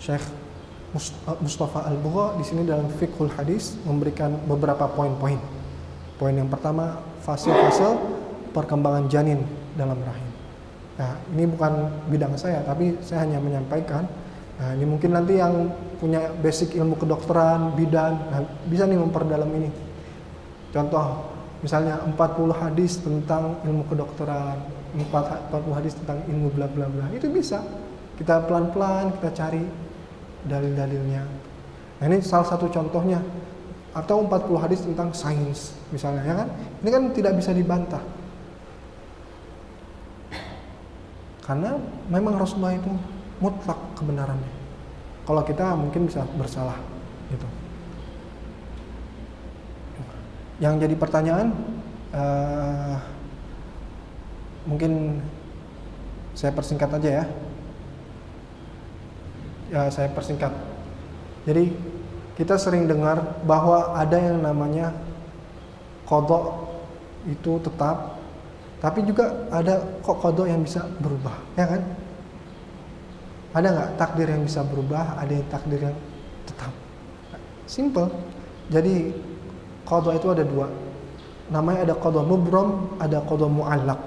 Syekh Mustafa Al-Bugha di sini dalam Fiqhul Hadis memberikan beberapa poin-poin. Poin yang pertama, fase-fase perkembangan janin dalam rahim. Nah, ini bukan bidang saya, tapi saya hanya menyampaikan. Nah, ini mungkin nanti yang punya basic ilmu kedokteran, bidan, nah, bisa nih memperdalam ini. Contoh, misalnya 40 hadis tentang ilmu kedokteran, 40 hadis tentang ilmu bla bla bla. Itu bisa. Kita pelan-pelan kita cari dalil-dalilnya. Nah, ini salah satu contohnya. Atau 40 hadis tentang sains misalnya, ya kan? Ini kan tidak bisa dibantah. Karena memang Rasulullah itu mutlak kebenarannya. Kalau kita mungkin bisa bersalah gitu. Yang jadi pertanyaan mungkin saya persingkat aja ya. Saya persingkat. Jadi kita sering dengar bahwa ada yang namanya qada itu tetap, tapi juga ada qada yang bisa berubah, ya kan? Ada nggak takdir yang bisa berubah? Ada yang takdir yang tetap. Simple. Jadi qada itu ada dua. Namanya ada qada mubram, ada qada mu'allaq.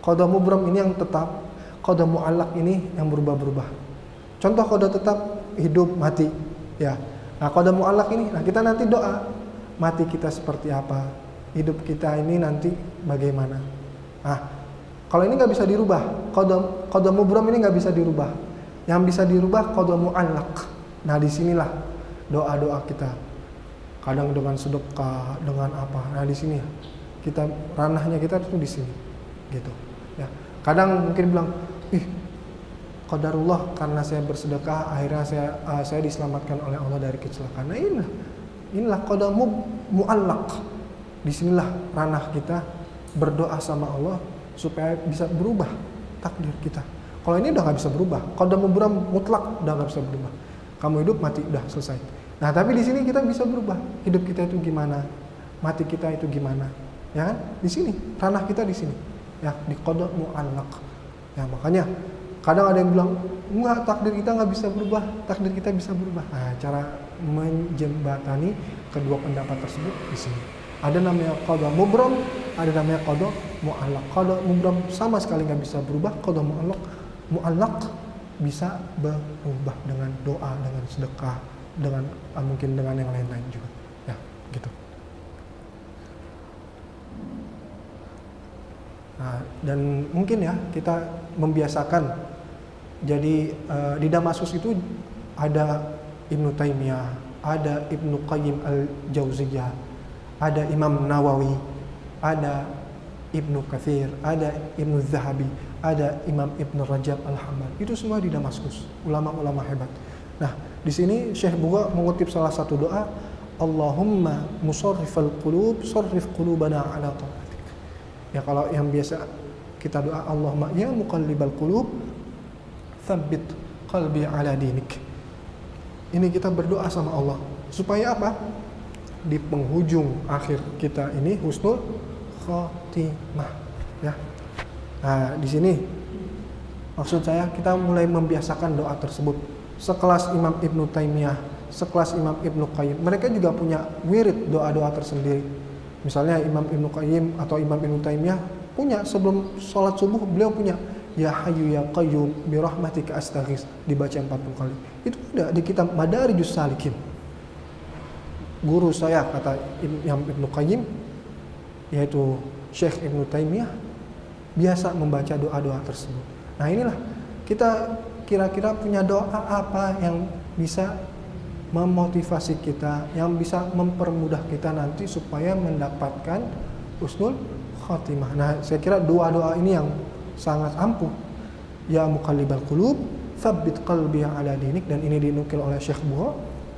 Qada mubram ini yang tetap, qada mu'allaq ini yang berubah-berubah. Contoh qada tetap, hidup mati, ya. Nah, qada mu'allaq ini, nah kita nanti doa, mati kita seperti apa, hidup kita ini nanti bagaimana. Nah, kalau ini nggak bisa dirubah, qada mubram ini nggak bisa dirubah. Yang bisa dirubah qada mu'allaq. Nah, disinilah doa-doa kita. Kadang dengan sedekah, dengan apa. Nah, di sini kita ranahnya kita itu di sini, gitu. Ya. Kadang mungkin bilang, qadarullah karena saya bersedekah akhirnya saya diselamatkan oleh Allah dari kecelakaan. Nah, inilah qada mu'allaq. Disinilah ranah kita berdoa sama Allah supaya bisa berubah takdir kita. Kalau ini udah nggak bisa berubah, qada mubram mutlak udah nggak bisa berubah. Kamu hidup mati udah selesai. Nah, tapi di sini kita bisa berubah. Hidup kita itu gimana? Mati kita itu gimana? Ya kan? Di sini ranah kita di sini. Ya, di qada mu'allaq. Ya, makanya kadang ada yang bilang, enggak, takdir kita nggak bisa berubah, takdir kita bisa berubah. Nah, cara menjembatani kedua pendapat tersebut di sini. Ada namanya qada mubram, ada namanya qada mu'allaq. Qada mubram sama sekali nggak bisa berubah, qada mu'allaq bisa berubah dengan doa, dengan sedekah, dengan mungkin dengan yang lain-lain juga. Ya, gitu. Nah, dan mungkin ya kita membiasakan. Jadi di Damaskus itu ada Ibnu Taimiyah, ada Ibnu Qayyim Al-Jauziyah, ada Imam Nawawi, ada Ibnu Katsir, ada Ibnu Zahabi, ada Imam Ibnu Rajab Al-Hambali. Itu semua di Damaskus, ulama-ulama hebat. Nah, di sini Syekh Bugha mengutip salah satu doa, Allahumma musarrifal qulub, sarrif qulubana ala ta'atik. Ya, kalau yang biasa kita doa, Allahumma ya muqallibal qulub, tsabbit qalbi ala dinik. Ini kita berdoa sama Allah supaya apa? Di penghujung akhir kita ini husnul khotimah, ya. Nah, di sini maksud saya kita mulai membiasakan doa tersebut. Sekelas Imam Ibnu Taimiyah, sekelas Imam Ibnu Qayyim, mereka juga punya wirid doa-doa tersendiri. Misalnya Imam Ibnu Qayyim atau Imam Ibnu Taimiyah punya sebelum sholat subuh beliau punya Ya Hayyu Ya Qayyum bi rahmatika astaghits, dibaca 40 kali. Itu ada di kitab Madarijus Salikin. Guru saya kata Imam Ibnu Qayyim, yaitu Syekh Ibnu Taimiyah, biasa membaca doa-doa tersebut. Nah, inilah kita kira-kira punya doa apa yang bisa memotivasi kita, yang bisa mempermudah kita nanti supaya mendapatkan husnul khotimah. Nah, saya kira doa-doa ini yang sangat ampuh. Ya muqallibal qulub, tsabbit qalbi ala dinik, dan ini dinukil oleh Syekh Bugha.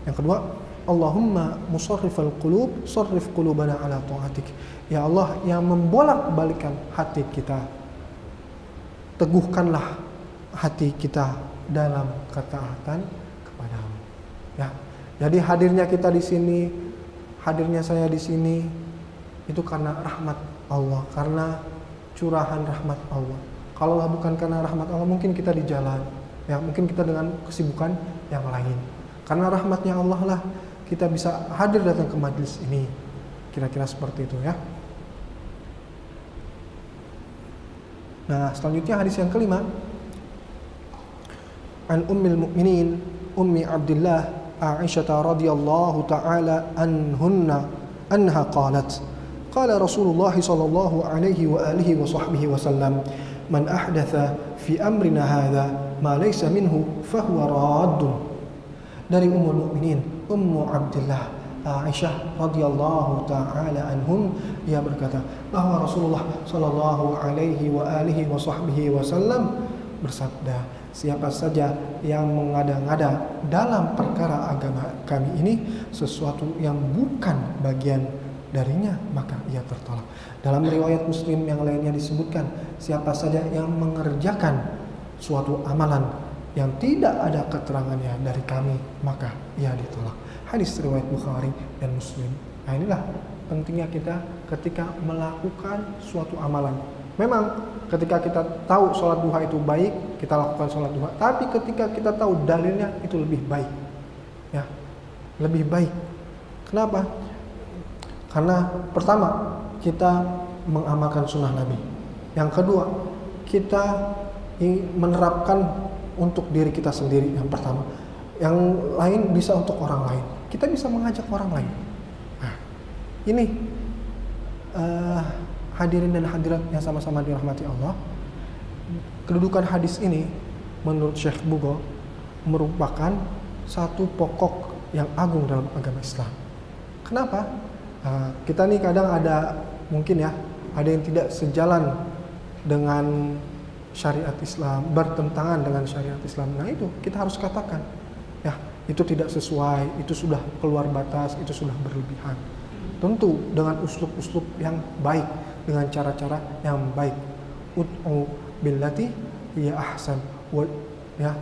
Yang kedua, Allahumma musarrifal qulub, sarrif qulubana ala ta'atik. Ya Allah yang membolak-balikan hati kita, teguhkanlah hati kita dalam ketaatan kepadamu. Ya. Jadi hadirnya kita di sini, hadirnya saya di sini itu karena rahmat Allah, karena curahan rahmat Allah. Kalau bukan karena rahmat Allah, mungkin kita di jalan, ya mungkin kita dengan kesibukan yang lain. Karena rahmatnya Allah lah kita bisa hadir datang ke majelis ini. Kira-kira seperti itu ya. Nah, selanjutnya hadis yang kelima. An Ummil Mukminin Ummi Abdullah Aisyah radhiyallahu taala anha qalat qala Rasulullah sallallahu alaihi wa alihi wa sahbihi wasallam man ahdatha fi amrina hadha ma laysa minhu fahuwa raddun. Dari Ummul Mukminin Ummu Abdullah Aisyah radhiyallahu taala anhum, ia berkata bahwa Rasulullah sallallahu alaihi wa alihi wa sahbihi wasallam bersabda, siapa saja yang mengada-ngada dalam perkara agama kami ini sesuatu yang bukan bagian darinya, maka ia tertolak. Dalam riwayat Muslim yang lainnya disebutkan, siapa saja yang mengerjakan suatu amalan yang tidak ada keterangannya dari kami, maka ia ditolak. Hadis riwayat Bukhari dan Muslim. Nah, inilah pentingnya kita ketika melakukan suatu amalan. Memang ketika kita tahu sholat duha itu baik, kita lakukan sholat duha. Tapi ketika kita tahu dalilnya, itu lebih baik, ya, lebih baik. Kenapa? Karena pertama, kita mengamalkan sunnah Nabi. Yang kedua, kita menerapkan untuk diri kita sendiri. Yang pertama, yang lain bisa untuk orang lain. Kita bisa mengajak orang lain. Nah, ini hadirin dan hadirat yang sama-sama dirahmati Allah. Kedudukan hadis ini menurut Syekh Bugo merupakan satu pokok yang agung dalam agama Islam. Kenapa? Kita nih kadang ada mungkin ya, ada yang tidak sejalan dengan syariat Islam, bertentangan dengan syariat Islam. Nah itu kita harus katakan, ya itu tidak sesuai, itu sudah keluar batas, itu sudah berlebihan. Tentu dengan uslub-uslub yang baik, dengan cara-cara yang baik. Ud'u billati hiya ahsan, ya,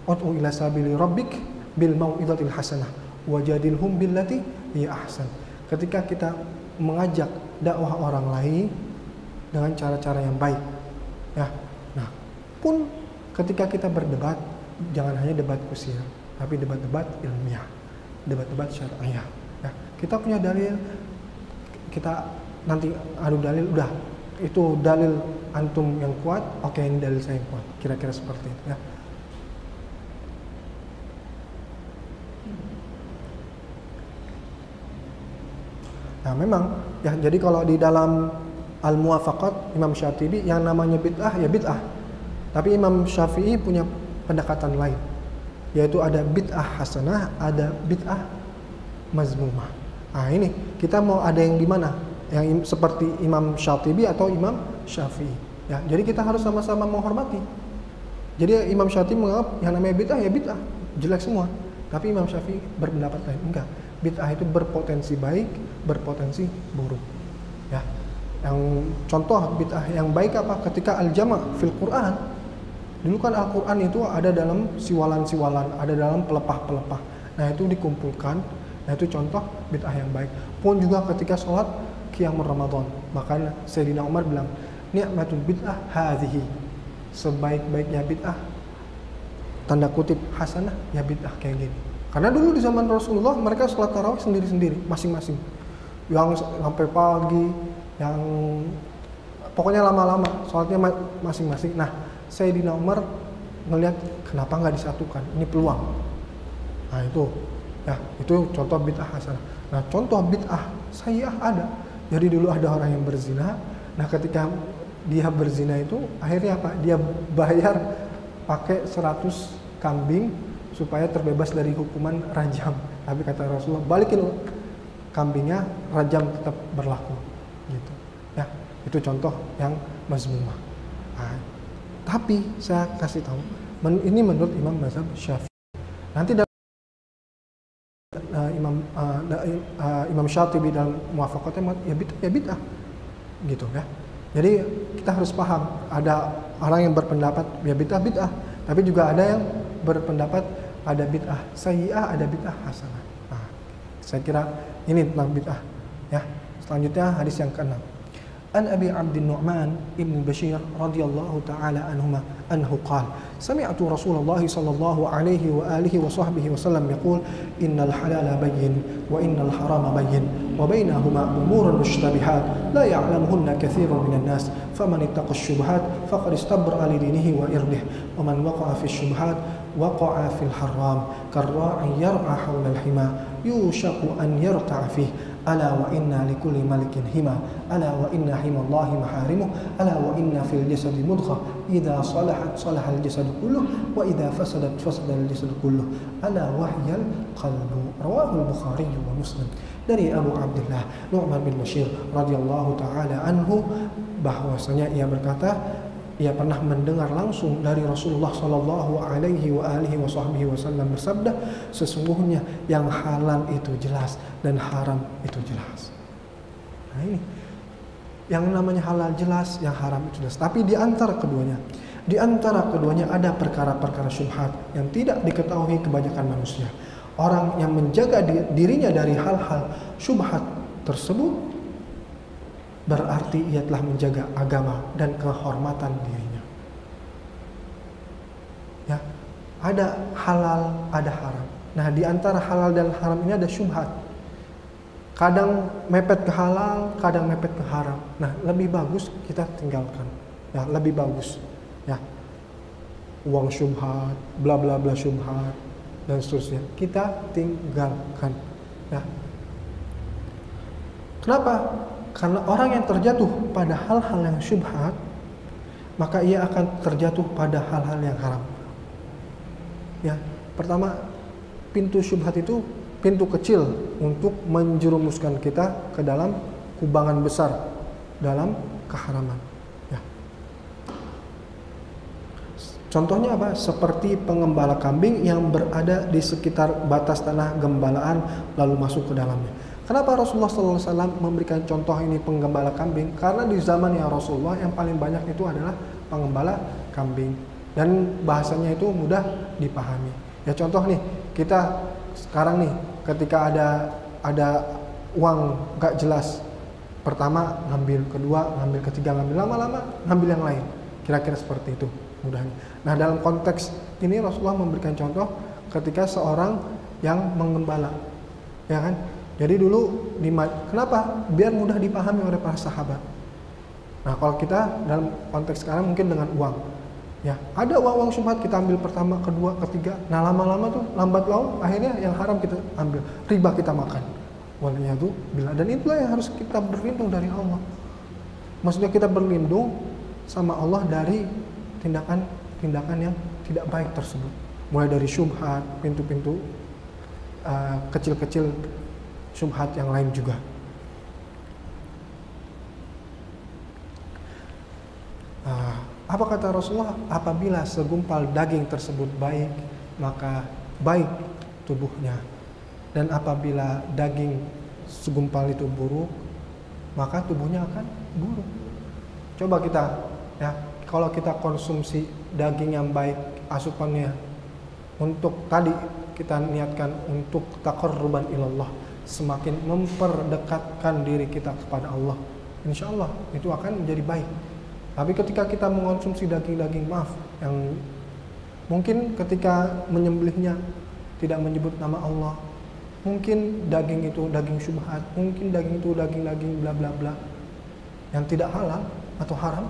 ud'u ila sabili rabbik bil mau'izatil hasanah wajadilhum billati hiya ahsan. Ketika kita mengajak dakwah orang lain dengan cara-cara yang baik, ya. Nah, pun ketika kita berdebat, jangan hanya debat usia, tapi debat-debat ilmiah, debat-debat syariah. Ya, kita punya dalil, kita nanti adu dalil, udah itu dalil antum yang kuat, oke ini dalil saya yang kuat, kira-kira seperti itu ya. Nah memang ya, jadi kalau di dalam Al-Muwafaqat Imam Syatibi yang namanya bid'ah ya bid'ah, tapi Imam Syafi'i punya pendekatan lain, yaitu ada bid'ah hasanah, ada bid'ah mazmumah. Nah ini kita mau ada yang di mana? Yang seperti Imam Syatibi atau Imam Syafi'i. Ya, jadi kita harus sama-sama menghormati. Jadi Imam Syafi'i menganggap yang namanya bid'ah ya bid'ah, jelek semua. Tapi Imam Syafi'i berpendapat lain, enggak. Bid'ah itu berpotensi baik, berpotensi buruk. Ya. Yang contoh bid'ah yang baik apa? Ketika al-jama' fil Quran. Dulu kan Al-Quran itu ada dalam siwalan-siwalan, ada dalam pelepah-pelepah. Nah itu dikumpulkan. Nah itu contoh bid'ah yang baik. Pun juga ketika sholat qiyamul Ramadan, maka Sayyidina Umar bilang, ni'matul bid'ah hadhihi. Sebaik-baiknya bid'ah, tanda kutip hasanah, ya bid'ah kayak gini. Karena dulu di zaman Rasulullah mereka sholat tarawih sendiri-sendiri, masing-masing. Yang sampai pagi, yang pokoknya lama-lama sholatnya masing-masing. Nah Sayyidina Umar ngelihat kenapa nggak disatukan, ini peluang. Nah itu ya, itu contoh bid'ah hasanah. Nah contoh bid'ah sayyi'ah ada. Jadi dulu ada orang yang berzina. Nah ketika dia berzina itu akhirnya apa? Dia bayar pakai 100 kambing supaya terbebas dari hukuman rajam. Tapi kata Rasulullah, balikin kambingnya, rajam tetap berlaku. Gitu. Ya, itu contoh yang mazmumah. Nah, tapi saya kasih tahu, ini menurut Imam Mazhab Syafi'i. Nanti dalam Imam Syatibi dalam Muwafaqatnya ya bid'ah gitu ya. Jadi kita harus paham, ada orang yang berpendapat ya bid'ah, tapi juga ada yang berpendapat ada bid'ah sayyi'ah, ada bid'ah hasanah. Nah, saya kira ini tentang bid'ah ya. Selanjutnya hadis yang ke-6. An Abi Abdin Nu'man ibn Bashir radhiyallahu ta'ala anhu qala sami'tu Rasulullah sallallahu alaihi wa alihi wa sahbihi wa sallam yaqul innal halala bayyin wa innal harama bayyin wa bainahuma umurun mushtabihat la ya'lamuhunna katsirun minan nas faman ittaqa asy-syubhat faqad istabra'a li dinihi wa irdihi wa man waqa'a fi asy-syubhat waqa'a fil haram karra'i yar'a hawla al-hima yushaku an yarta'a fihi ala wa inna likulli malikin hima ala wa inna himallahi maharimuh ala wa inna fil jasadi mudghah idza salahat salahal jasadu kulluh wa idza fasadat fasadal jasadu kulluh ala wahyal qalbu. Rawahu al-Bukhari wa Muslim. Dari Abu Abdullah Nu'man bin Bashir radhiyallahu taala anhu bahwasanya ia berkata, ia pernah mendengar langsung dari Rasulullah sallallahu alaihi wa alihi wasallam bersabda, sesungguhnya yang halal itu jelas dan haram itu jelas. Nah ini, yang namanya halal jelas, yang haram itu jelas. Tapi di antara keduanya ada perkara-perkara syubhat yang tidak diketahui kebanyakan manusia. Orang yang menjaga dirinya dari hal-hal syubhat tersebut berarti ia telah menjaga agama dan kehormatan dirinya. Ya, ada halal, ada haram. Nah, di antara halal dan haram ini ada syubhat. Kadang mepet ke halal, kadang mepet ke haram. Nah, lebih bagus kita tinggalkan. Ya, lebih bagus. Ya, uang syubhat, bla bla bla syubhat dan seterusnya. Kita tinggalkan. Ya. Kenapa? Karena orang yang terjatuh pada hal-hal yang syubhat, maka ia akan terjatuh pada hal-hal yang haram. Ya, pertama, pintu syubhat itu pintu kecil untuk menjerumuskan kita ke dalam kubangan besar dalam keharaman. Ya. Contohnya apa? Seperti pengembala kambing yang berada di sekitar batas tanah gembalaan lalu masuk ke dalamnya. Kenapa Rasulullah SAW memberikan contoh ini penggembala kambing? Karena di zamannya Rasulullah yang paling banyak itu adalah penggembala kambing. Dan bahasanya itu mudah dipahami. Ya contoh nih, kita sekarang nih ketika ada uang gak jelas. Pertama ngambil, kedua ngambil, ketiga ngambil, lama-lama ngambil yang lain. Kira-kira seperti itu mudahnya. Nah dalam konteks ini Rasulullah memberikan contoh ketika seorang yang menggembala. Ya kan? Jadi dulu, kenapa? Biar mudah dipahami oleh para sahabat. Nah kalau kita dalam konteks sekarang mungkin dengan uang. Ya, ada uang syubhat kita ambil pertama, kedua, ketiga. Nah lama-lama tuh lambat laun akhirnya yang haram kita ambil, riba kita makan. Waliyadu billah. Dan itulah yang harus kita berlindung dari Allah. Maksudnya kita berlindung sama Allah dari tindakan-tindakan yang tidak baik tersebut. Mulai dari syubhat, pintu-pintu kecil-kecil syubhat yang lain juga. Apa kata Rasulullah? Apabila segumpal daging tersebut baik, maka baik tubuhnya. Dan apabila daging segumpal itu buruk, maka tubuhnya akan buruk. Coba kita, ya, kalau kita konsumsi daging yang baik, asupannya untuk tadi kita niatkan untuk taqarruban ilallah, semakin memperdekatkan diri kita kepada Allah, insya Allah itu akan menjadi baik. Tapi ketika kita mengonsumsi daging-daging yang mungkin ketika menyembelihnya tidak menyebut nama Allah, mungkin daging itu daging syubhat, mungkin daging itu daging bla bla bla yang tidak halal atau haram,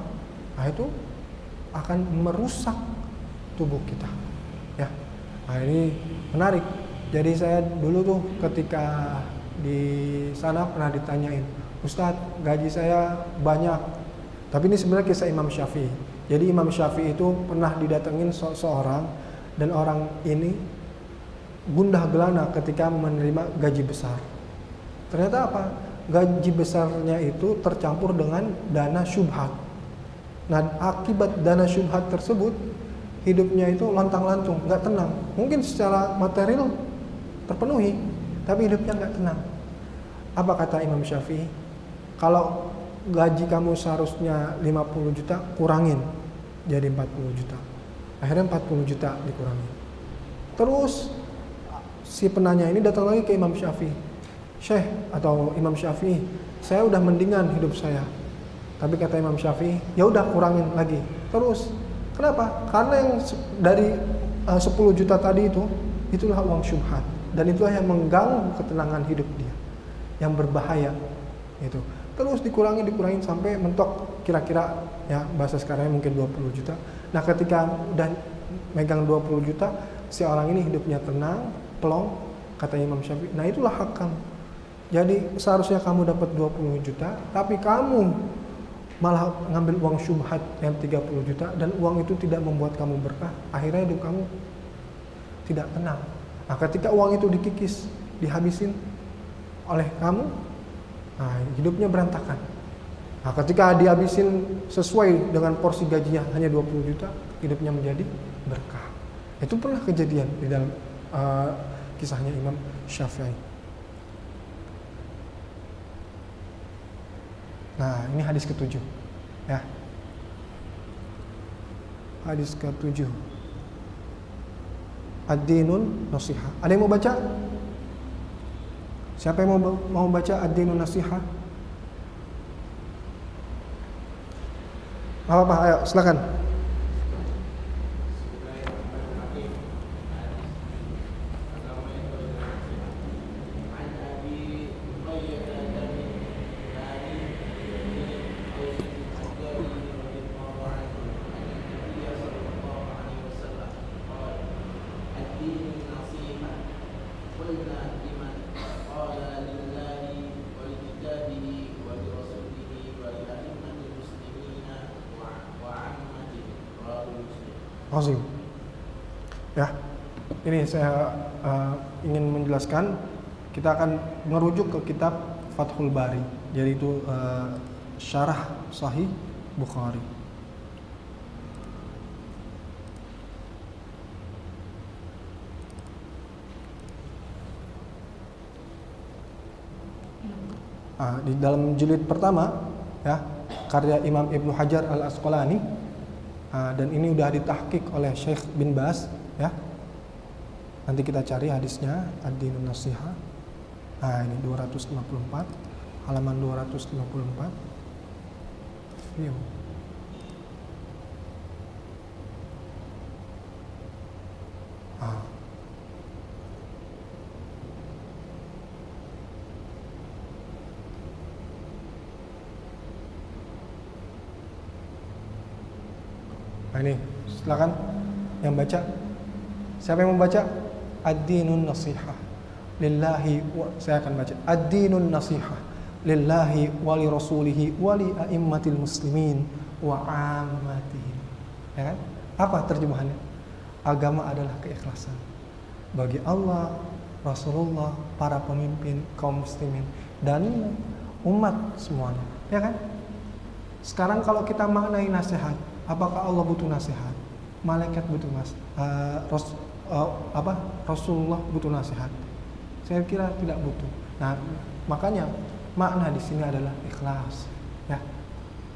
nah itu akan merusak tubuh kita. Ya, nah ini menarik. Jadi saya dulu tuh ketika di sana pernah ditanyain, Ustadz gaji saya banyak, tapi ini sebenarnya kisah Imam Syafi'i. Jadi Imam Syafi'i itu pernah didatengin seorang, dan orang ini gundah gelana ketika menerima gaji besar. Ternyata apa? Gaji besarnya itu tercampur dengan dana syubhat. Nah akibat dana syubhat tersebut, hidupnya itu lontang-lantung, nggak tenang. Mungkin secara material terpenuhi, tapi hidupnya nggak tenang. Apa kata Imam Syafi'i? Kalau gaji kamu seharusnya 50 juta, kurangin jadi 40 juta. Akhirnya 40 juta dikurangi. Terus si penanya ini datang lagi ke Imam Syafi'i. Syekh atau Imam Syafi'i, saya udah mendingan hidup saya. Tapi kata Imam Syafi'i, ya udah kurangin lagi. Terus. Kenapa? Karena yang dari 10 juta tadi itu, itulah uang syubhat. Dan itulah yang mengganggu ketenangan hidup dia. Yang berbahaya. Itu. Terus dikurangin sampai mentok kira-kira ya bahasa sekarang mungkin 20 juta. Nah ketika udah megang 20 juta, si orang ini hidupnya tenang, plong, kata Imam Syafi'i. Nah itulah hak kamu. Jadi seharusnya kamu dapat 20 juta, tapi kamu malah ngambil uang syubhat yang 30 juta dan uang itu tidak membuat kamu berkah, akhirnya hidup kamu tidak tenang. Nah ketika uang itu dikikis, dihabisin oleh kamu, nah hidupnya berantakan. Nah ketika dihabisin sesuai dengan porsi gajinya hanya 20 juta, hidupnya menjadi berkah. Itu pernah kejadian di dalam kisahnya Imam Syafi'i. Nah, ini hadis ke-7. Ya. Hadis ke-7. Ad-dinun nasihah. Ada yang mau baca? Siapa yang mau baca ad-dinun nasihah? Apa-apa, ayo silakan. Azim. Ya, ini saya ingin menjelaskan. Kita akan merujuk ke kitab Fathul Bari, yaitu syarah Sahih Bukhari. Di dalam jilid pertama, ya, karya Imam Ibnu Hajar Al-Asqalani. Dan ini udah ditahqiq oleh Syekh bin Baz, ya. Nanti kita cari hadisnya, ad-dinun nasihah. Nah, ini 254, halaman 254. View. Nah ini, silakan yang baca. Siapa yang membaca? Ad-dinun nasihah lillahi saya akan baca. Ad-dinun nasihah lillahi wa li rasulihi wa li a'immatil muslimin wa 'ammatihim. Ya kan? Apa terjemahannya? Agama adalah keikhlasan bagi Allah, Rasulullah, para pemimpin kaum muslimin dan umat semuanya. Ya kan? Sekarang kalau kita maknai nasihat, apakah Allah butuh nasihat? Malaikat butuh Rasulullah butuh nasihat? Saya kira tidak butuh. Nah, makanya makna di sini adalah ikhlas. Ya,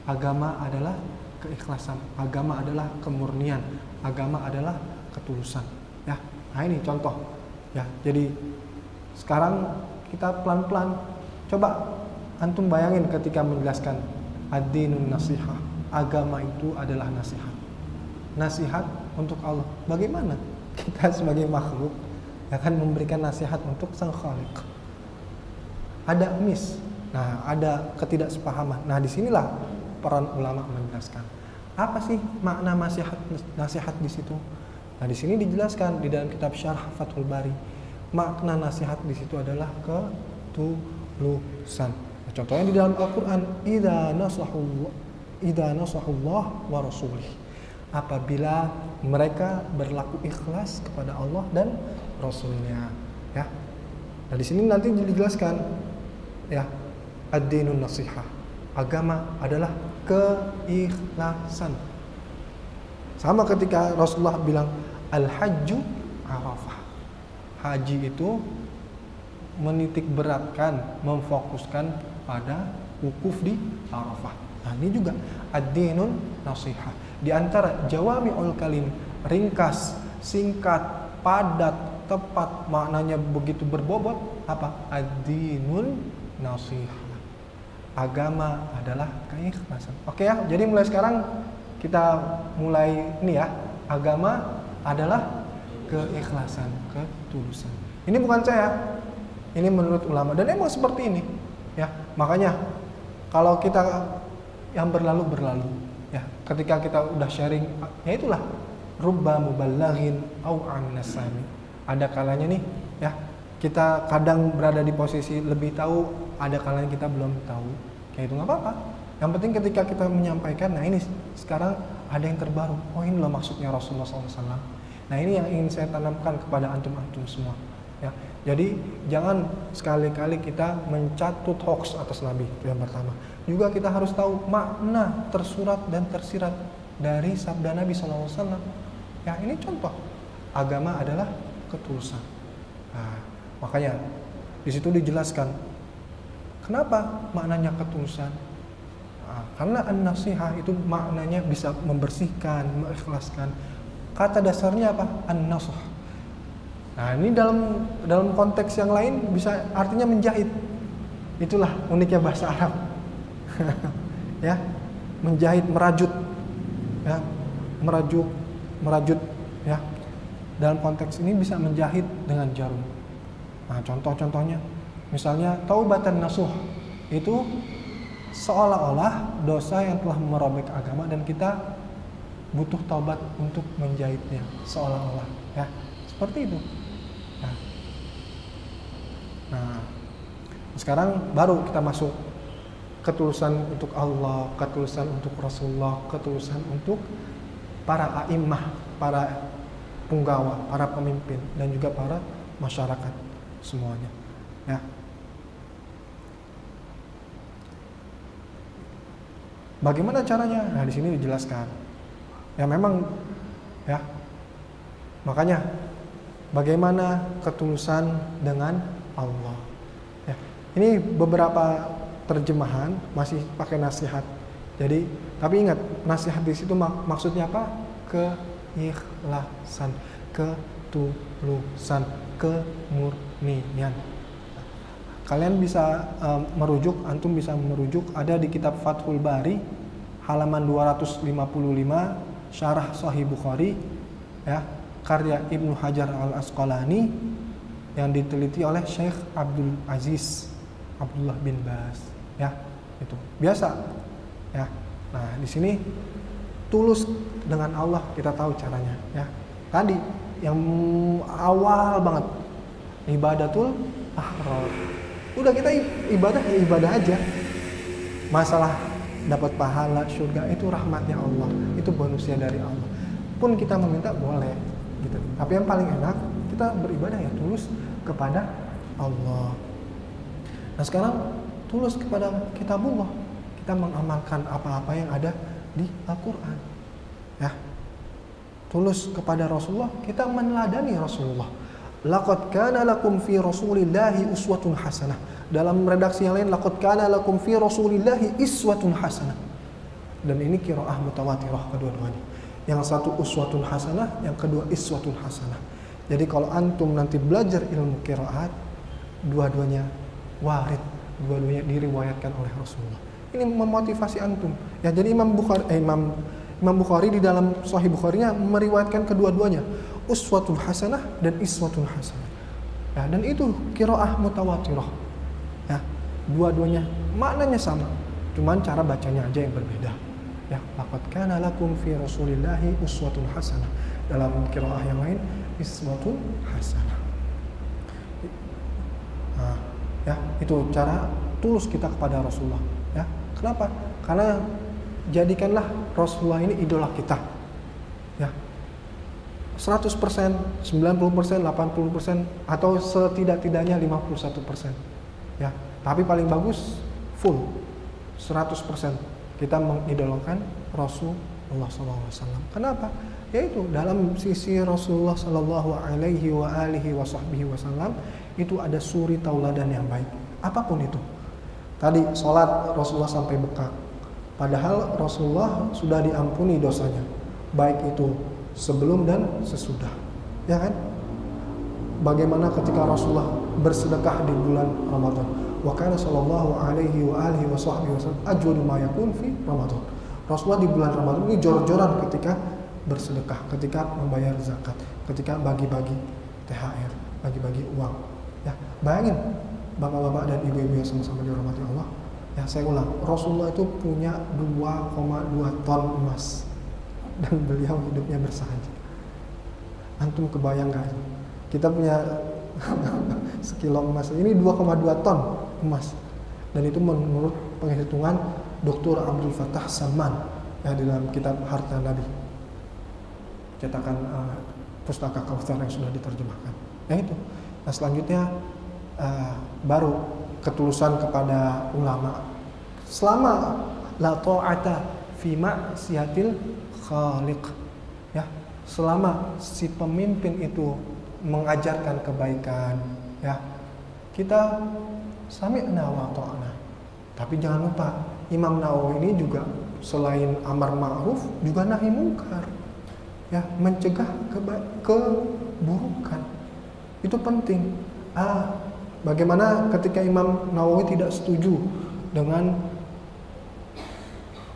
agama adalah keikhlasan. Agama adalah kemurnian. Agama adalah ketulusan. Ya, nah ini contoh. Ya, jadi sekarang kita pelan-pelan coba antum bayangin ketika menjelaskan ad-dinun nasihah. Agama itu adalah nasihat. Nasihat untuk Allah. Bagaimana kita sebagai makhluk akan memberikan nasihat untuk Sang Khaliq? Ada miss. Nah, ada ketidaksepahaman. Nah, disinilah peran ulama menjelaskan. Apa sih makna nasihat di situ? Nah, di sini dijelaskan di dalam kitab Syarah Fathul Bari. Makna nasihat di situ adalah ketulusan. Nah, contohnya di dalam Al-Qur'an, idza nasahullah wa rasulih. Apabila mereka berlaku ikhlas kepada Allah dan Rasulnya, ya. Nah, di sini nanti dijelaskan, ya, ad-dinun nasihah. Agama adalah keikhlasan. Sama ketika Rasulullah bilang al-hajju arafah. Haji itu menitik beratkan, memfokuskan pada wukuf di Arafah. Nah, ini juga ad-dinun nasihah. Di antara jawami'ul kalim, ringkas, singkat, padat, tepat, maknanya begitu berbobot, apa? Ad-dinun nasihah. agama adalah keikhlasan. Oke ya, jadi mulai sekarang kita mulai ini ya, agama adalah keikhlasan, ketulusan. Ini bukan saya, ini menurut ulama dan emang seperti ini ya. Makanya kalau kita yang berlalu ya, ketika kita udah sharing, ya itulah rubba mubalaghin au an-nasami. Ada kalanya nih ya, kita kadang berada di posisi lebih tahu, ada kalanya kita belum tahu. Kayak itu nggak apa-apa. Yang penting ketika kita menyampaikan, nah ini sekarang ada yang terbaru. Oh ini loh maksudnya Rasulullah SAW. Nah ini yang ingin saya tanamkan kepada antum-antum semua. Ya, jadi jangan sekali-kali kita mencatut hoax atas Nabi, itu yang pertama. Juga kita harus tahu makna tersurat dan tersirat dari sabda Nabi SAW. Ya ini contoh, agama adalah ketulusan. Nah, makanya di situ dijelaskan kenapa maknanya ketulusan. Nah, karena an-nasihah itu maknanya bisa membersihkan, mengikhlaskan. Kata dasarnya apa? An-nasuh. Nah, ini dalam konteks yang lain bisa artinya menjahit. Itulah uniknya bahasa Arab. Ya, menjahit, merajut. Ya, merajut ya. Dalam konteks ini bisa menjahit dengan jarum. Nah, contoh-contohnya misalnya taubatan nasuh itu seolah-olah dosa yang telah merobek agama dan kita butuh taubat untuk menjahitnya, seolah-olah ya. Seperti itu. Nah, sekarang baru kita masuk ketulusan untuk Allah, ketulusan untuk Rasulullah, ketulusan untuk para a'immah, para punggawa, para pemimpin dan juga para masyarakat semuanya. Ya. Bagaimana caranya? Nah, di sini dijelaskan. Ya memang ya. Makanya bagaimana ketulusan dengan Allah. Ya. Ini beberapa terjemahan masih pakai nasihat. Jadi, tapi ingat, nasihat di situ maksudnya apa? Keikhlasan, ketulusan, kemurnian. Kalian bisa merujuk, antum bisa merujuk, ada di kitab Fathul Bari halaman 255 Syarah Sahih Bukhari ya, karya Ibnu Hajar Al-Asqalani yang diteliti oleh Syekh Abdul Aziz Abdullah bin Baz ya, itu biasa ya. Nah, di sini tulus dengan Allah kita tahu caranya ya. Tadi yang awal banget ibadatul ahrar. Udah kita ibadah ya ibadah aja. Masalah dapat pahala surga itu rahmatnya Allah, itu bonusnya dari Allah. Pun kita meminta boleh gitu. Tapi yang paling enak kita beribadah ya tulus kepada Allah. Nah, sekarang tulus kepada kitabullah. Kita mengamalkan apa-apa yang ada di Al-Qur'an. Ya. Tulus kepada Rasulullah, kita meneladani Rasulullah. Laqad kana lakum fi Rasulillahi uswatun hasanah. Dalam redaksi yang lain laqad kana lakum fi Rasulillahi iswatun hasanah. Dan ini qiraah mutawatirah kedua-duanya. Yang satu uswatun hasanah, yang kedua iswatun hasanah. Jadi kalau antum nanti belajar ilmu qiraat, dua-duanya warid, dua-duanya diriwayatkan oleh Rasulullah. Ini memotivasi antum. Ya, jadi Imam Bukhari di dalam Sahih Bukharinya meriwayatkan kedua-duanya, uswatun hasanah dan iswatun hasanah. Ya, dan itu qiraah mutawatirah. Ya, dua-duanya maknanya sama, cuman cara bacanya aja yang berbeda. Ya, laqad kana lakum fi Rasulillahi uswatun hasanah. Dalam qiraah yang lain iswatun hasanah. Nah, ya, itu cara tulus kita kepada Rasulullah. Ya, kenapa? Karena jadikanlah Rasulullah ini idola kita. Ya. 100%, 90%, 80% atau setidak-tidaknya 51%. Ya, tapi paling bagus full 100% kita mengidolakan Rasulullah SAW. Kenapa? Yaitu dalam sisi Rasulullah SAW itu ada suri tauladan yang baik. Apapun itu. Tadi sholat Rasulullah sampai bekak. Padahal Rasulullah sudah diampuni dosanya, baik itu sebelum dan sesudah. Ya kan? Bagaimana ketika Rasulullah bersedekah di bulan Ramadan? wa kana sallallahu alaihi wa alihi wa sahbihi wasallam ajwadu ma yakun fi Ramadan. Rasulullah di bulan Ramadan ini jor-joran ketika bersedekah, ketika membayar zakat, ketika bagi-bagi THR, bagi-bagi uang. Ya, bayangin bapak-bapak dan ibu-ibu yang sama-sama dirahmati Allah. Ya, saya ulang, Rasulullah itu punya 2,2 ton emas dan beliau hidupnya bersahaja. Antum kebayang gak? Kita punya sekilo emas, ini 2,2 ton emas, dan itu menurut penghitungan Dr. Abdul Fattah Salman ya, di dalam kitab Harta Nabi, cetakan pustaka Kautsar yang sudah diterjemahkan. Nah itu. Nah selanjutnya baru ketulusan kepada ulama. Selama la ta'ata fi ma'siyatil khaliq, ya, selama si pemimpin itu mengajarkan kebaikan, ya, kita sami'na wa ta'na. Tapi jangan lupa Imam Nawawi ini juga selain amar ma'ruf juga nahi mungkar, ya, mencegah keburukan. Itu penting. Bagaimana ketika Imam Nawawi tidak setuju dengan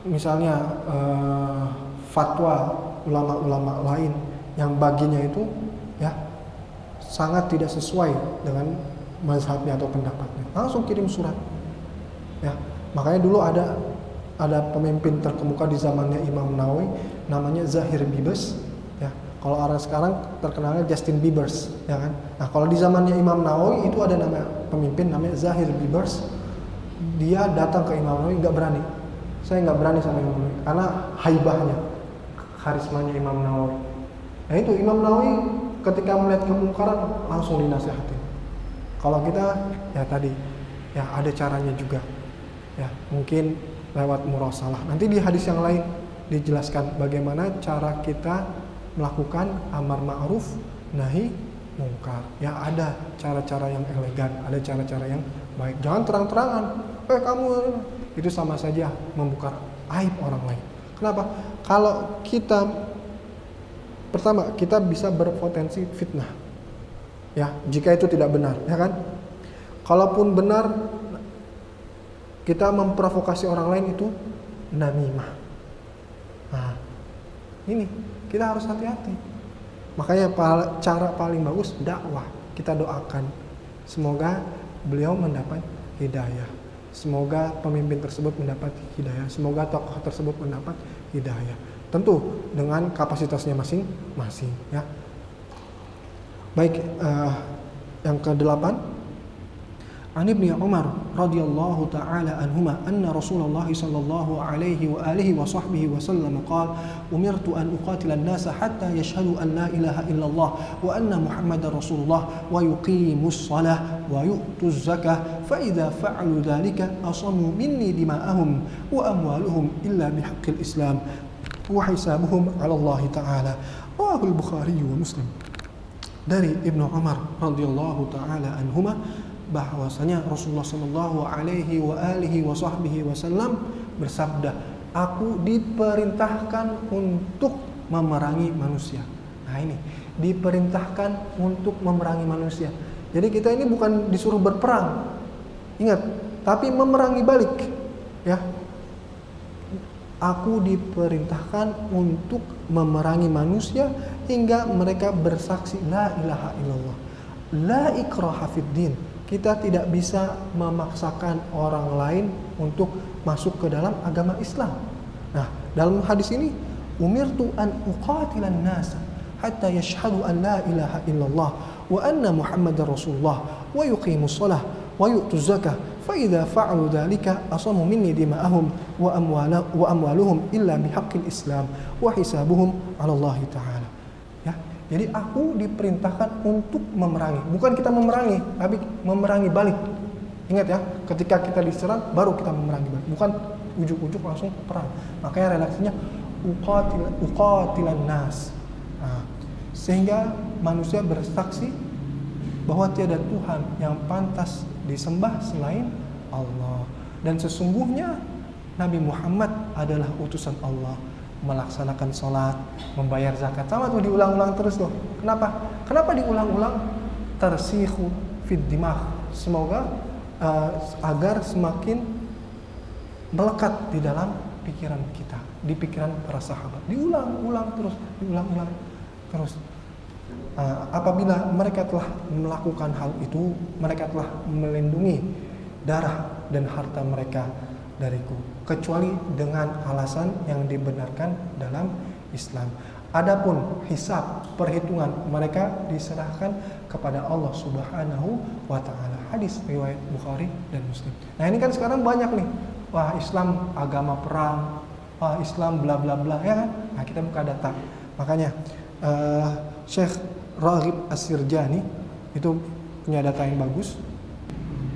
misalnya fatwa ulama-ulama lain yang baginya itu ya sangat tidak sesuai dengan mazhabnya atau pendapatnya, langsung kirim surat. Ya, makanya dulu ada pemimpin terkemuka di zamannya Imam Nawawi namanya Zahir Bibas. Ya, kalau orang sekarang terkenalnya Justin Biebers, ya kan? Nah, kalau di zamannya Imam Nawawi itu ada nama pemimpin namanya Zahir Bibers. Dia datang ke Imam Nawawi, nggak berani. Saya nggak berani sama Imam Nawawi karena haibahnya, karismanya Imam Nawawi. Nah itu Imam Nawawi ketika melihat kemungkaran langsung dinasihati. Kalau kita ya tadi ya ada caranya juga. Ya, mungkin lewat murasalah. Nanti di hadis yang lain dijelaskan bagaimana cara kita melakukan amar ma'ruf nahi mungkar. Ya, ada cara-cara yang elegan, ada cara-cara yang baik. Jangan terang-terangan, kamu itu sama saja membuka aib orang lain. Kenapa? Kalau kita pertama kita bisa berpotensi fitnah. Ya, jika itu tidak benar, ya kan? Kalaupun benar, kita memprovokasi orang lain itu namimah. Nah, ini kita harus hati-hati. Makanya cara paling bagus dakwah. Kita doakan semoga beliau mendapat hidayah. Semoga pemimpin tersebut mendapat hidayah. Semoga tokoh tersebut mendapat hidayah. Tentu dengan kapasitasnya masing-masing, ya. Baik, yang ke-8, An Ibnu Umar radhiyallahu taala anhuma anna Rasulullah sallallahu alaihi wa alihi wa sahbihi wa sallam qala umirtu an uqatila an-nasa hatta yashhadu an la ilaha illallah wa anna Muhammadar Rasulullah wa yuqimus shalah wa yu'tuz zakah fa idza fa'alu dhalika asamu minni dima'ahum wa amwaluhum illa bihaqqil Islam wa hisabuhum 'ala Allah taala. Rawahu al-Bukhari wa Muslim. Dari Ibnu Umar radhiyallahu taala anhuma bahwasanya Rasulullah sallallahu alaihi wa alihi wa sahbihi wasallam bersabda, aku diperintahkan untuk memerangi manusia. Nah ini, diperintahkan untuk memerangi manusia. Jadi kita ini bukan disuruh berperang, ingat, tapi memerangi balik. Ya, aku diperintahkan untuk memerangi manusia hingga mereka bersaksi la ilaha illallah, la ikraha fid din. Kita tidak bisa memaksakan orang lain untuk masuk ke dalam agama Islam. Nah, dalam hadis ini, umirtu an uqatilan nasa hatta yashhadu an la ilaha illallah wa anna Muhammadar Rasulullah wa yuqimus shalah wa yu'tuz zakah fa idza fa'alu dhalika asamu minni dima'ahum wa amwaluhum illa bihaqqil Islam wa hisabuhum 'ala Allah taala. Jadi aku diperintahkan untuk memerangi, bukan kita memerangi, tapi memerangi balik. Ingat ya, ketika kita diserang baru kita memerangi balik, bukan ujuk-ujuk langsung perang. Makanya redaksinya uqatilan nas. Nah, sehingga manusia bersaksi bahwa tiada Tuhan yang pantas disembah selain Allah, dan sesungguhnya Nabi Muhammad adalah utusan Allah. Melaksanakan sholat, membayar zakat, sama tuh diulang-ulang terus tuh. Kenapa? Kenapa diulang-ulang? Tersihu fid dimah. Semoga agar semakin melekat di dalam pikiran kita, di pikiran para sahabat. Diulang-ulang terus, diulang-ulang terus. Apabila mereka telah melakukan hal itu, mereka telah melindungi darah dan harta mereka dariku, kecuali dengan alasan yang dibenarkan dalam Islam. Adapun hisab, perhitungan mereka diserahkan kepada Allah Subhanahu wa taala. Hadis riwayat Bukhari dan Muslim. Nah, ini kan sekarang banyak nih. Wah, Islam agama perang. Wah, Islam bla bla bla, ya kan? Nah, kita buka data. Makanya Syekh Raghib As-Sirjani itu punya data yang bagus.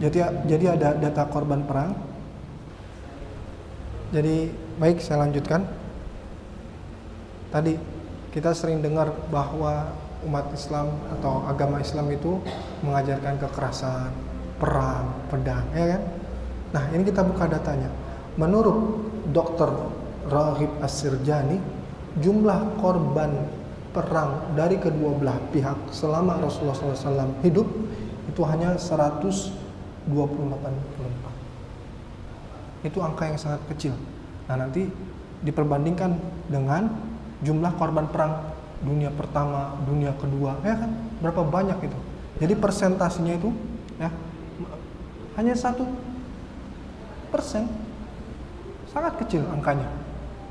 Jadi ada data korban perang. Jadi baik, saya lanjutkan. Tadi kita sering dengar bahwa umat Islam atau agama Islam itu mengajarkan kekerasan, perang, pedang, ya kan? Nah, ini kita buka datanya. Menurut Dr. Raghib As-Sirjani, jumlah korban perang dari kedua belah pihak selama Rasulullah SAW hidup itu hanya 124. Itu angka yang sangat kecil. Nah, nanti diperbandingkan dengan jumlah korban perang dunia pertama, dunia kedua, ya kan? Berapa banyak itu? Jadi persentasenya itu, ya, hanya 1%, sangat kecil angkanya.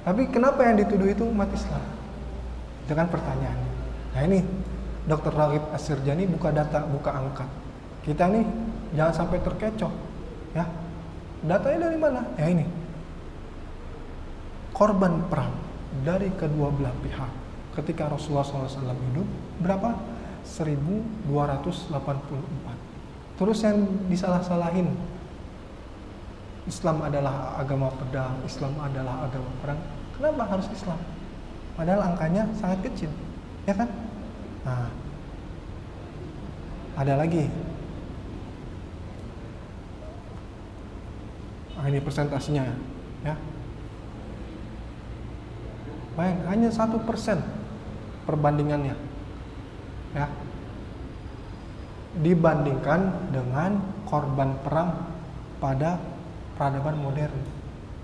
Tapi kenapa yang dituduh itu umat Islam? Itu kan pertanyaannya. Nah, ini Dr. Raghib As-Sirjani buka data, buka angka. Kita nih jangan sampai terkecoh, ya. Datanya dari mana? Ya ini. Korban perang dari kedua belah pihak ketika Rasulullah SAW hidup berapa? 1284. Terus yang disalah-salahin, Islam adalah agama pedang, Islam adalah agama perang. Kenapa harus Islam? Padahal angkanya sangat kecil, ya kan? Nah, ada lagi. Nah, ini persentasenya, ya. Bayang, hanya 1% perbandingannya, ya, dibandingkan dengan korban perang pada peradaban modern.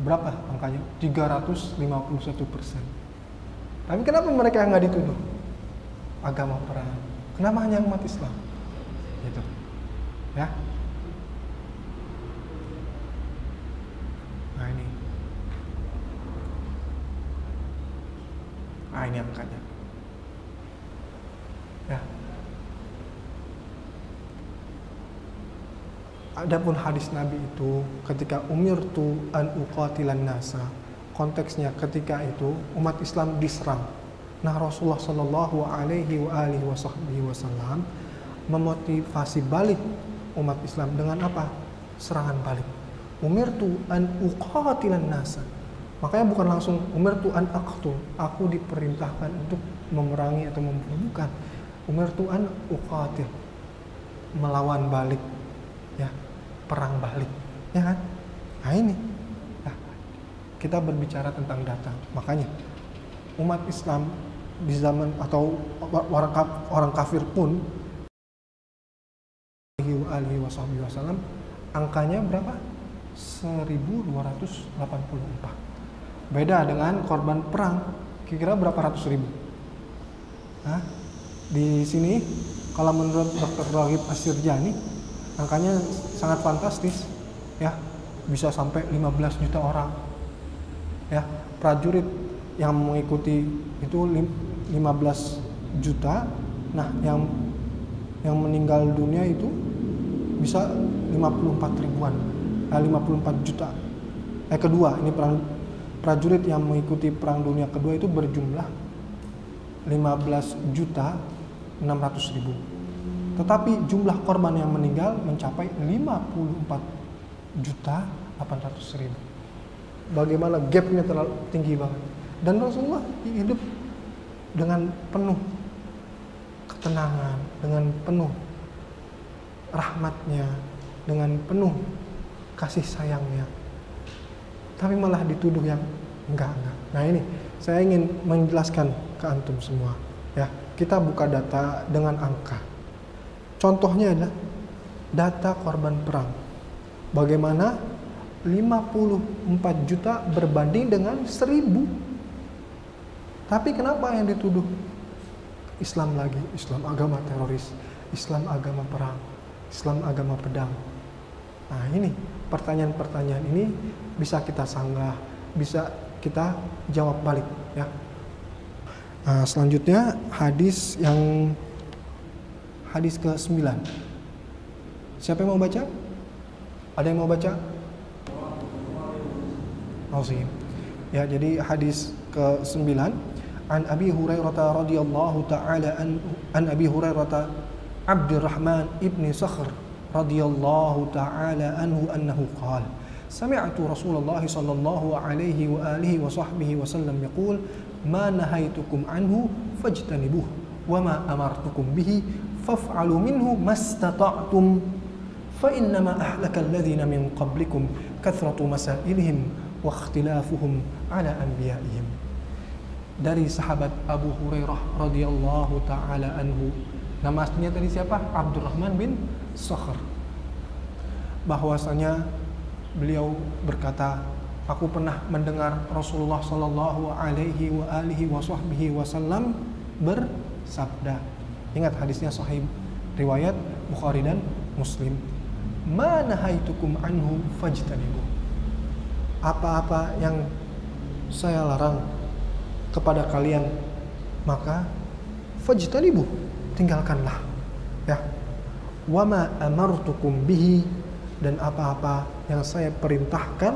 Berapa angkanya? 351%. Tapi kenapa mereka nggak dituduh agama perang? Kenapa hanya umat Islam? Gitu, ya. Nah, ini. Nah, ini angkanya. Ya. Adapun hadis Nabi itu ketika umirtu an uqatilan nasa, konteksnya ketika itu umat Islam diserang. Nah, Rasulullah Shallallahu Alaihi Wasallam memotivasi balik umat Islam dengan apa? Serangan balik. Umirtu an uqatilan nasa. Makanya bukan langsung umirtu an aqtul. Aku diperintahkan untuk memerangi atau membunuh, bukan. Umirtu an uqatil. Melawan balik. Ya, perang balik, ya kan? Nah, ini. Nah, kita berbicara tentang data. Makanya umat Islam di zaman atau orang kafir pun alaihi wasallam angkanya berapa? 1284. Beda dengan korban perang, kira-kira berapa ratus ribu. Nah, di sini kalau menurut Dr. Raghib As-Sirjani angkanya sangat fantastis, ya, bisa sampai 15 juta orang, ya. Prajurit yang mengikuti itu 15 juta. Nah, yang meninggal dunia itu bisa 54 ribuan, 54 juta. Kedua, ini perang prajurit yang mengikuti perang dunia kedua itu berjumlah 15 juta 600 ribu. Tetapi jumlah korban yang meninggal mencapai 54 juta 800 ribu. Bagaimana gapnya terlalu tinggi banget. Dan Rasulullah hidup dengan penuh ketenangan, dengan penuh rahmatnya, dengan penuh kasih sayangnya. Tapi malah dituduh yang enggak. Nah, ini saya ingin menjelaskan ke antum semua, ya. Kita buka data dengan angka. Contohnya adalah data korban perang Bagaimana 54 juta berbanding dengan 1000. Tapi kenapa yang dituduh? Islam lagi, Islam agama teroris, Islam agama perang, Islam agama pedang. Nah ini pertanyaan-pertanyaan ini bisa kita sanggah, bisa kita jawab balik ya. Nah, selanjutnya hadis ke-9. Siapa yang mau baca? Ada yang mau baca? Ausim. Ya, jadi hadis ke-9 an Abi Hurairah radhiyallahu taala an Abi Hurairah Abdurrahman ibni Sakhr radhiyallahu taala anhu annahu qala sami'tu Rasulullah sallallahu alaihi wa alihi wa sahbihi wasallam yaqul ma nahaitukum anhu fajtanibuh wa ma amartukum bihi faf'alu minhu mastata'tum fa innama ahlaka alladhina min qablikum kathratu masailihim wa ikhtilafuhum ala anbiya'ihim. Dari sahabat Abu Hurairah radhiyallahu taala anhu, namanya tadi siapa? Abdurrahman bin Sakhr. Bahwasanya beliau berkata, aku pernah mendengar Rasulullah sallallahu alaihi wa alihi wasallam bersabda. Ingat hadisnya sahih riwayat Bukhari dan Muslim. Ma nahaitukum anhu fajtanibuh. Apa-apa yang saya larang kepada kalian, maka fajtanibuh, tinggalkanlah ya. Wa ma amartukum bihi, dan apa-apa yang saya perintahkan,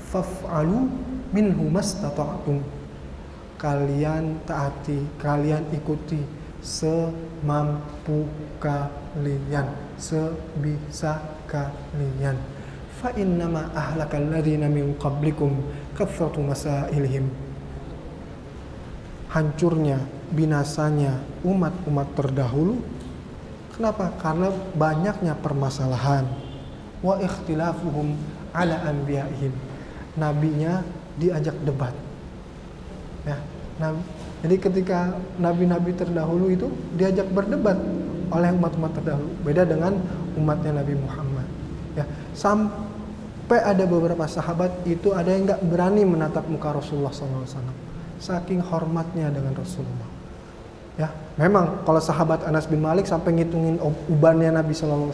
faf'alu minhu mastata'tum, kalian taati, kalian ikuti semampu kalian, sebisa kalian. Fa innama ahlakal ladzina min qablikum kathratu masailihim. Hancurnya, binasanya umat-umat terdahulu. Kenapa? Karena banyaknya permasalahan. Wa ikhtilafuhum ala anbiya'ihim. Nabinya diajak debat. Ya, jadi ketika nabi-nabi terdahulu itu diajak berdebat oleh umat-umat terdahulu. Beda dengan umatnya Nabi Muhammad. Ya, sampai ada beberapa sahabat itu ada yang nggak berani menatap muka Rasulullah SAW. Saking hormatnya dengan Rasulullah. Ya, memang kalau sahabat Anas bin Malik sampai ngitungin ubannya Nabi SAW,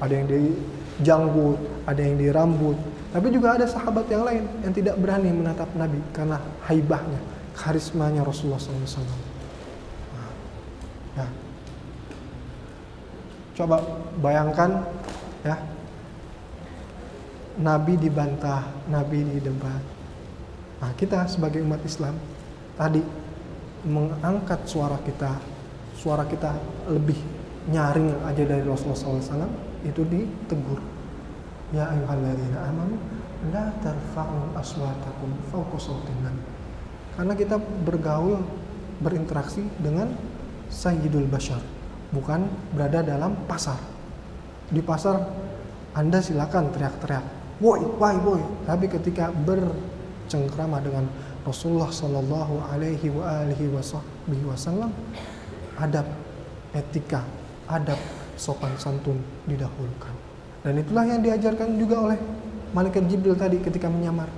ada yang di janggut, ada yang di rambut. Tapi juga ada sahabat yang lain yang tidak berani menatap Nabi karena haibahnya, karismanya Rasulullah SAW. Nah, ya. Coba bayangkan ya, Nabi dibantah, Nabi didebat. Nah, kita sebagai umat Islam tadi mengangkat suara kita lebih nyaring aja dari Rasulullah SAW, itu ditegur. Ya ayyuhalladzina amanu la tarfa'u aswatakum fawqa sautin nabi. Karena kita bergaul, berinteraksi dengan sayyidul bashar, bukan berada dalam pasar. Di pasar Anda silakan teriak-teriak, woi, woi. Tapi ketika bercengkrama dengan Rasulullah sallallahu alaihi wa alihi wasallam, adab, etika, adab, sopan santun didahulukan. Dan itulah yang diajarkan juga oleh malaikat Jibril tadi ketika menyamar.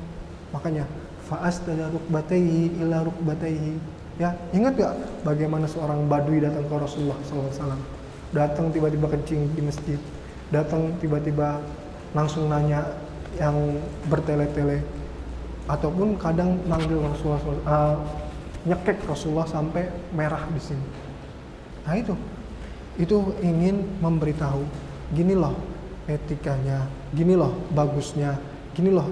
Makanya fa'asdada rukbatayhi ila rukbatayhi. Ya, ingat gak bagaimana seorang badui datang ke Rasulullah SAW? Datang tiba-tiba kencing di masjid, datang tiba-tiba langsung nanya yang bertele-tele, ataupun kadang manggil Rasulullah, nyekek Rasulullah sampai merah di sini. Nah itu ingin memberitahu, gini loh etikanya, gini loh bagusnya, gini loh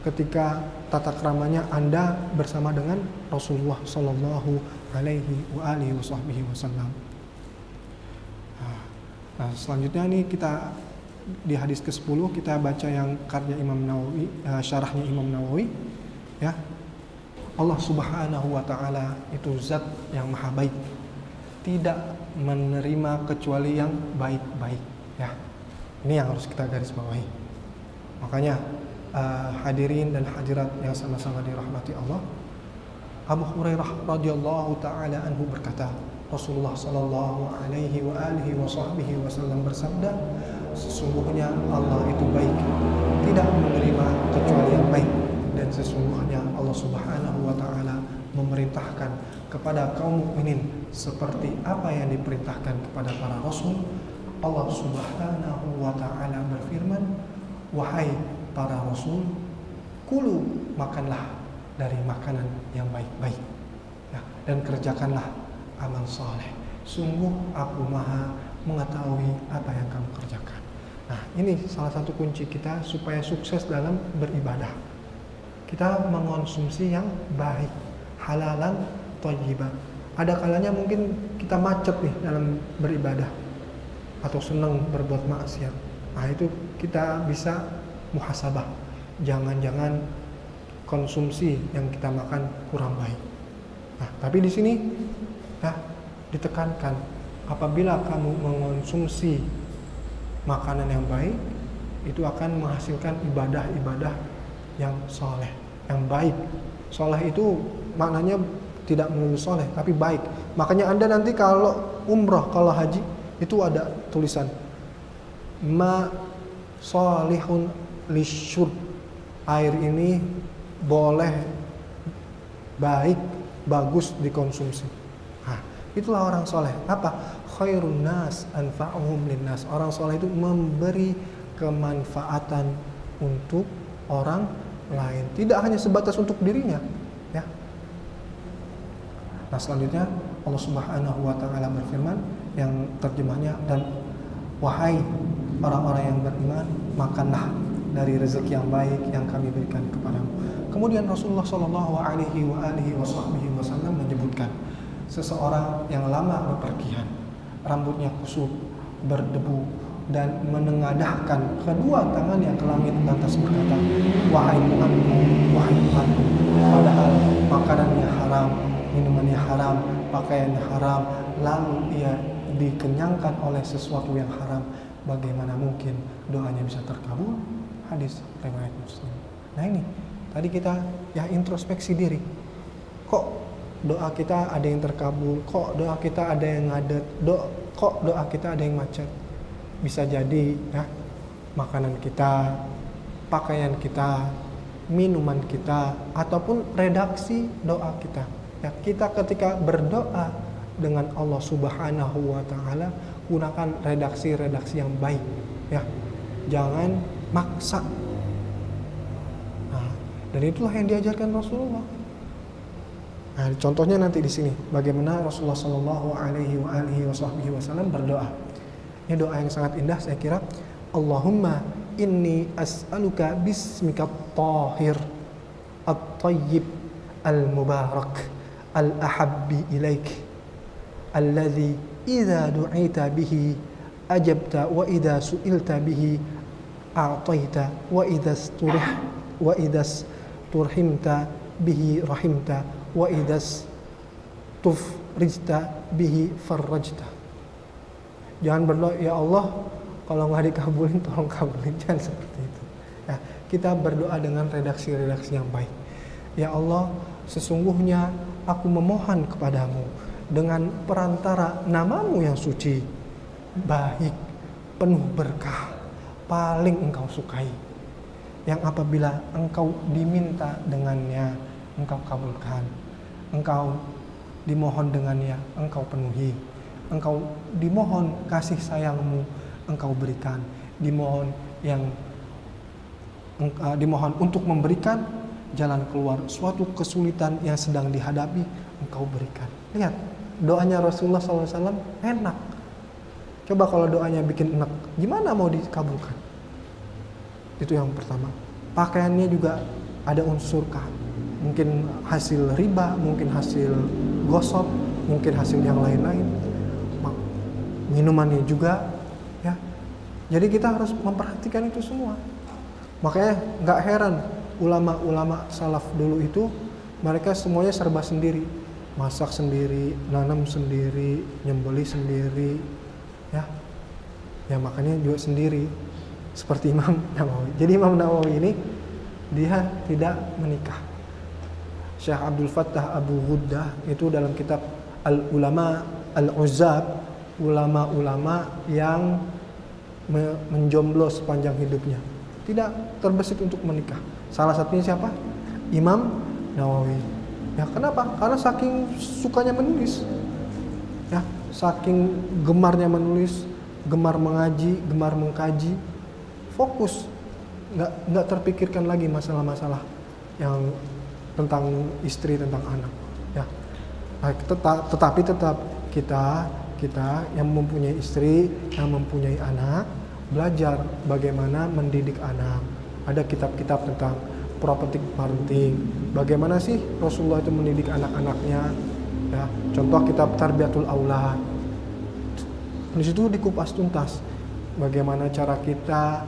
ketika tata keramanya Anda bersama dengan Rasulullah Sallallahu Alaihi Wasallam. Nah, selanjutnya nih kita di hadis ke-10 kita baca yang karya Imam Nawawi, syarahnya Imam Nawawi ya. Allah Subhanahu wa taala itu zat yang maha baik, tidak menerima kecuali yang baik-baik ya. Ini yang harus kita garis bawahi. Makanya hadirin dan hadirat yang sama-sama dirahmati Allah, Abu Hurairah radhiyallahu taala anhu berkata, Rasulullah sallallahu alaihi wa alihi wasallam bersabda, sesungguhnya Allah itu baik, tidak menerima kecuali yang baik, dan sesungguhnya Allah Subhanahu wa taala memerintahkan kepada kaum mukminin seperti apa yang diperintahkan kepada para rasul. Allah Subhanahu wa taala berfirman, wahai para rasul, kulu, makanlah dari makanan yang baik-baik, ya, dan kerjakanlah amal saleh. Sungguh aku maha mengetahui apa yang kamu kerjakan. Nah, ini salah satu kunci kita supaya sukses dalam beribadah. Kita mengonsumsi yang baik, halalan thayyiban. Ada kalanya mungkin kita macet nih dalam beribadah atau senang berbuat maksiat. Nah, itu kita bisa muhasabah. Jangan-jangan konsumsi yang kita makan kurang baik. Nah, tapi di sini ya ditekankan, apabila kamu mengonsumsi makanan yang baik, itu akan menghasilkan ibadah-ibadah yang soleh, yang baik. Soleh itu maknanya tidak melulu soleh, tapi baik. Makanya Anda nanti kalau umroh, kalau haji, itu ada tulisan ma solihun lisyurb, air ini boleh, baik, bagus dikonsumsi. Nah, itulah orang soleh. Apa? Khairun nas anfa'uhum linnas. Orang soleh itu memberi kemanfaatan untuk orang lain, tidak hanya sebatas untuk dirinya, ya. Nah, selanjutnya Allah Subhanahu wa taala berfirman yang terjemahnya, dan wahai orang-orang yang beriman, makanlah dari rezeki yang baik yang kami berikan kepadamu. Kemudian Rasulullah Shallallahu Alaihi Wasallam menyebutkan seseorang yang lama bepergian, rambutnya kusut, berdebu, dan menengadahkan kedua tangannya ke langit lantas berkata, wahai Tuhanku, wahai Tuhanku, padahal makanannya haram, minumannya haram, pakaiannya haram, lalu ia dikenyangkan oleh sesuatu yang haram, bagaimana mungkin doanya bisa terkabul? Hadis riwayat Muslim. Nah, ini tadi kita ya introspeksi diri. Kok doa kita ada yang terkabul? Kok doa kita ada yang ngadet? Kok doa kita ada yang macet? Bisa jadi ya makanan kita, pakaian kita, minuman kita, ataupun redaksi doa kita. Ya, kita ketika berdoa dengan Allah Subhanahu wa taala, gunakan redaksi-redaksi yang baik, ya. Jangan maksa. Nah, dan itulah yang diajarkan Rasulullah. Nah, contohnya nanti di sini bagaimana Rasulullah Shallallahu Alaihi Wasallam berdoa. Ini doa yang sangat indah, saya kira. Allahumma inni as'aluka bismika tahir at-tayyib al-mubarak al-ahabbi ilaik alladhi idza du'ita bihi ajabta wa idza su'ilta bihi a'taita wa idza turhimta bihi rahimta wa idza tufrijta bihi farrajta. Jangan berdoa, ya Allah, kalau nggak dikabulin tolong kabulin, jangan seperti itu. Ya, kita berdoa dengan redaksi-redaksi yang baik. Ya Allah, sesungguhnya aku memohon kepadamu dengan perantara namamu yang suci, baik, penuh berkah, paling engkau sukai, yang apabila engkau diminta dengannya, engkau kabulkan, engkau dimohon dengannya, engkau penuhi, engkau dimohon kasih sayangmu, engkau berikan, dimohon untuk memberikan jalan keluar suatu kesulitan yang sedang dihadapi, engkau berikan. Lihat, doanya Rasulullah SAW enak. Coba kalau doanya bikin enak, gimana mau dikabulkan? Itu yang pertama. Pakaiannya juga ada unsur mungkin hasil riba, mungkin hasil gosok, mungkin hasil yang lain-lain. Minumannya juga, ya. Jadi kita harus memperhatikan itu semua. Makanya nggak heran ulama-ulama salaf dulu itu mereka semuanya serba sendiri, masak sendiri, nanam sendiri, nyembelih sendiri, ya. Ya makanya juga sendiri. Seperti Imam Nawawi. Jadi Imam Nawawi ini dia tidak menikah. Syekh Abdul Fattah Abu Ghuddah itu dalam kitab Al-Ulama Al-Uzzab, ulama-ulama yang menjomblo sepanjang hidupnya, tidak terbesit untuk menikah. Salah satunya siapa? Imam Nawawi. Ya, kenapa? Karena saking sukanya menulis, ya, saking gemarnya menulis, gemar mengaji, gemar mengkaji, fokus, nggak terpikirkan lagi masalah-masalah yang tentang istri, tentang anak, ya. Nah, tetapi tetap kita yang mempunyai istri, yang mempunyai anak, belajar bagaimana mendidik anak. Ada kitab-kitab tentang property parenting. Bagaimana sih Rasulullah itu mendidik anak-anaknya? Ya, contoh kitab Tarbiyatul Aulad. Di situ dikupas tuntas bagaimana cara kita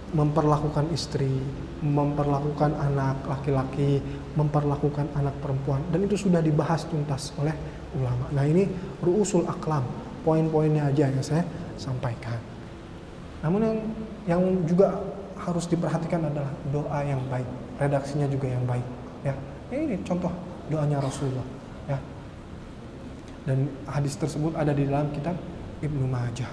memperlakukan istri, memperlakukan anak laki-laki, memperlakukan anak perempuan, dan itu sudah dibahas tuntas oleh ulama. Nah, ini ru'usul aqlam, poin-poinnya aja yang saya sampaikan. Namun yang juga harus diperhatikan adalah doa yang baik, redaksinya juga yang baik, ya. Ini contoh doanya Rasulullah, ya. Dan hadis tersebut ada di dalam kitab Ibnu Majah.